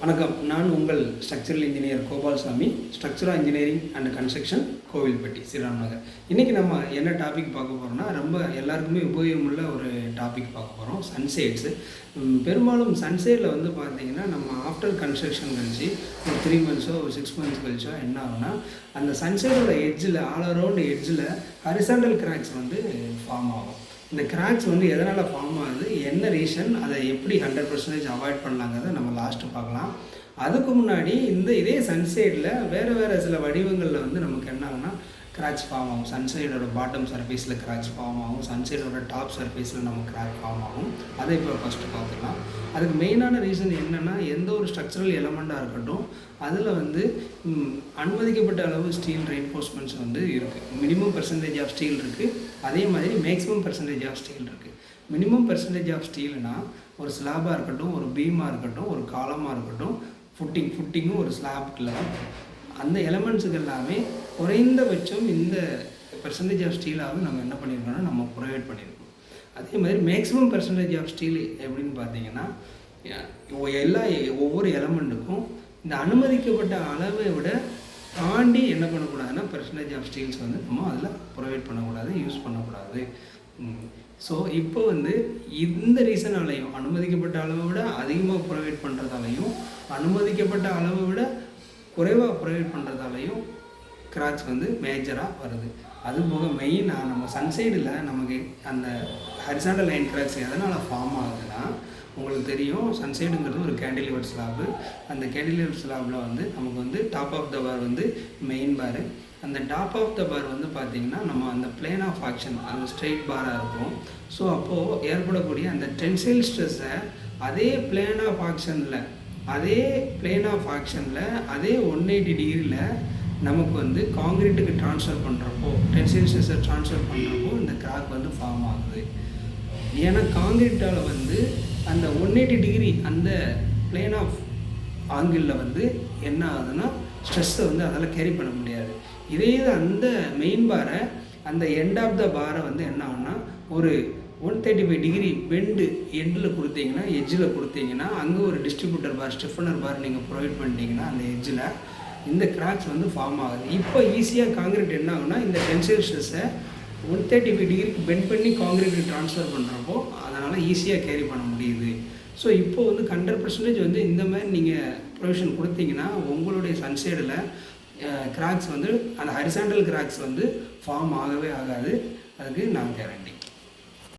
வணக்கம். நான் உங்கள் structural engineer Gopalsamy, structural engineering and construction, Kovilpatti, Sriram Nagar. இன்றைக்கி நம்ம என்ன டாபிக் பார்க்க போகிறோம்னா, ரொம்ப எல்லாருக்குமே உபயோகமுள்ள ஒரு டாபிக் பார்க்க போகிறோம். சன்சைட்ஸு. பெரும்பாலும் சன்சைடில் வந்து பார்த்திங்கன்னா, நம்ம ஆஃப்டர் கன்ஸ்ட்ரக்ஷன் கழிச்சு ஒரு 3 மந்த்ஸோ ஒரு 6 மந்த்ஸ் கழிச்சோ என்ன ஆகுனா, அந்த சன்சைடோட எட்ஜில் ஆல் அரவுண்ட் எட்ஜில் ஹரிசாண்டல் கிராக்ஸ் வந்து ஃபார்ம் ஆகும். இந்த கிராக்ஸ் வந்து எதனால் ஃபார்ம் ஆகுது, என்ன ரீசன், அதை எப்படி 100% அவாய்ட் பண்ணலாங்கிறத நம்ம லாஸ்ட்டு பார்க்கலாம். அதுக்கு முன்னாடி இதே சன்சைடில் வேறு சில வடிவங்களில் வந்து நமக்கு என்ன ஆகுனா கிராக்ஸ் ஃபார்ம் ஆகும். சன்சைடோட பாட்டம் சர்ஃபேஸில் கிராக்ஸ் ஃபார்ம் ஆகும், சன்சைடோட டாப் சர்ஃபேஸில் நம்ம கிராக் ஃபார்ம் ஆகும். அதை இப்போ ஃபஸ்ட்டு பார்த்துக்கலாம். அதுக்கு மெயினான ரீசன் என்னென்னா, எந்த ஒரு ஸ்ட்ரக்சரல் எலமெண்ட்டாக இருக்கட்டும், அதில் வந்து அனுமதிக்கப்பட்ட அளவு ஸ்டீல் ரெயின்ஃபோர்ஸ்மெண்ட்ஸ் வந்து இருக்குது. மினிமம் பெர்சன்டேஜ் ஆஃப் ஸ்டீல் இருக்குது, அதே மாதிரி மேக்ஸிமம் பெர்சன்டேஜ் ஆஃப் ஸ்டீல் இருக்குது. மினிமம் பெர்சன்டேஜ் ஆஃப் ஸ்டீல்னால் ஒரு ஸ்லாபாக இருக்கட்டும், ஒரு பீமாக இருக்கட்டும், ஒரு காலமாக இருக்கட்டும், ஃபுட்டிங்கும் ஒரு ஸ்லாப்ல அந்த எலமெண்ட்ஸுக்கு எல்லாமே குறைந்தபட்சம் இந்த பெர்சன்டேஜ் ஆஃப் ஸ்டீலாகவும் நம்ம என்ன பண்ணியிருக்கோம்னா நம்ம ப்ரொவைட் பண்ணியிருக்கோம். அதே மாதிரி மேக்ஸிமம் பெர்சன்டேஜ் ஆஃப் ஸ்டீல் எப்படின்னு பார்த்தீங்கன்னா, ஒவ்வொரு எலமெண்ட்டுக்கும் இந்த அனுமதிக்கப்பட்ட அளவை விட தாண்டி என்ன பண்ணக்கூடாதுன்னா பெர்சன்டேஜ் ஆஃப் ஸ்டீல்ஸ் வந்து நம்ம அதில் ப்ரொவைட் பண்ணக்கூடாது, யூஸ் பண்ணக்கூடாது. ஸோ இப்போ வந்து இந்த ரீசனாலையும் அனுமதிக்கப்பட்ட அளவை விட அதிகமாக ப்ரொவைட் பண்ணுறதாலையும் அனுமதிக்கப்பட்ட அளவை விட குறைவாக ப்ரொவைட் பண்ணுறதாலையும் கிராக்ஸ் வந்து மேஜராக வருது. அதுபோக மெயினாக நம்ம சன்சைடில் நமக்கு அந்த ஹரிசாண்டல் லைன் கிராக்ஸ் எதனால் ஃபார்ம் ஆகுதுன்னா, உங்களுக்கு தெரியும் சன்சைடுங்கிறது ஒரு கேண்டிலிவர் ஸ்லாபு. அந்த கேண்டிலிவர் ஸ்லாபில் வந்து நமக்கு வந்து டாப் ஆஃப் த பார் வந்து மெயின் பாரு. அந்த டாப் ஆஃப் த பார் வந்து பார்த்திங்கன்னா நம்ம அந்த பிளேன் ஆஃப் ஆக்ஷன் அந்த ஸ்ட்ரெயிட் பாராக இருக்கும். ஸோ அப்போது ஏற்படக்கூடிய அந்த டென்சைல் ஸ்ட்ரெஸ்ஸை அதே பிளேன் ஆஃப் ஆக்ஷனில் அதே 180 டிகிரியில் நமக்கு வந்து காங்கிரீட்டுக்கு ட்ரான்ஸ்ஃபர் பண்ணுறப்போ, டென்சைல் ஸ்ட்ரெஸ்ஸை ட்ரான்ஸ்ஃபர் பண்ணுறப்போ இந்த கிராக் வந்து ஃபார்ம் ஆகுது. ஏன்னா காங்கிரீட்டால் வந்து அந்த 180 டிகிரி அந்த பிளேன் ஆஃப் ஆங்கிளில் வந்து என்ன ஆகுதுன்னா ஸ்ட்ரெஸ்ஸை வந்து அதால் கேரி பண்ண முடியாது. இதே அந்த மெயின் பாரை அந்த எண்ட் ஆஃப் த பாரை வந்து என்ன ஆகுன்னா ஒரு 135 டிகிரி பெண்டு எண்டில் கொடுத்தீங்கன்னா, எட்ஜில் கொடுத்தீங்கன்னா, அங்கே ஒரு டிஸ்ட்ரிபியூட்டர் பார், ஸ்டிஃபனர் பார் நீங்கள் ப்ரொவைட் பண்ணிட்டீங்கன்னா அந்த எட்ஜில் இந்த கிராக்ஸ் வந்து ஃபார்ம் ஆகுது. இப்போ ஈஸியாக காங்கிரீட் என்ன ஆகுனா இந்த டென்சைல் ஸ்ட்ரெஸ்ஸை 135 டிகிரிக்கு பெண்ட் பண்ணி காங்கிரீட்டுக்கு ட்ரான்ஸ்ஃபர் பண்ணுறப்போ அதனால் ஈஸியாக கேரி பண்ண முடியுது. ஸோ இப்போ வந்து 100% வந்து இந்த மாதிரி நீங்கள் ப்ரொவிஷன் கொடுத்தீங்கன்னா உங்களுடைய சன்சைடில் கிராக்ஸ் வந்து அந்த ஹரிசாண்டல் கிராக்ஸ் வந்து ஃபார்ம் ஆகவே ஆகாது. அதுக்கு நான் கேரண்டி.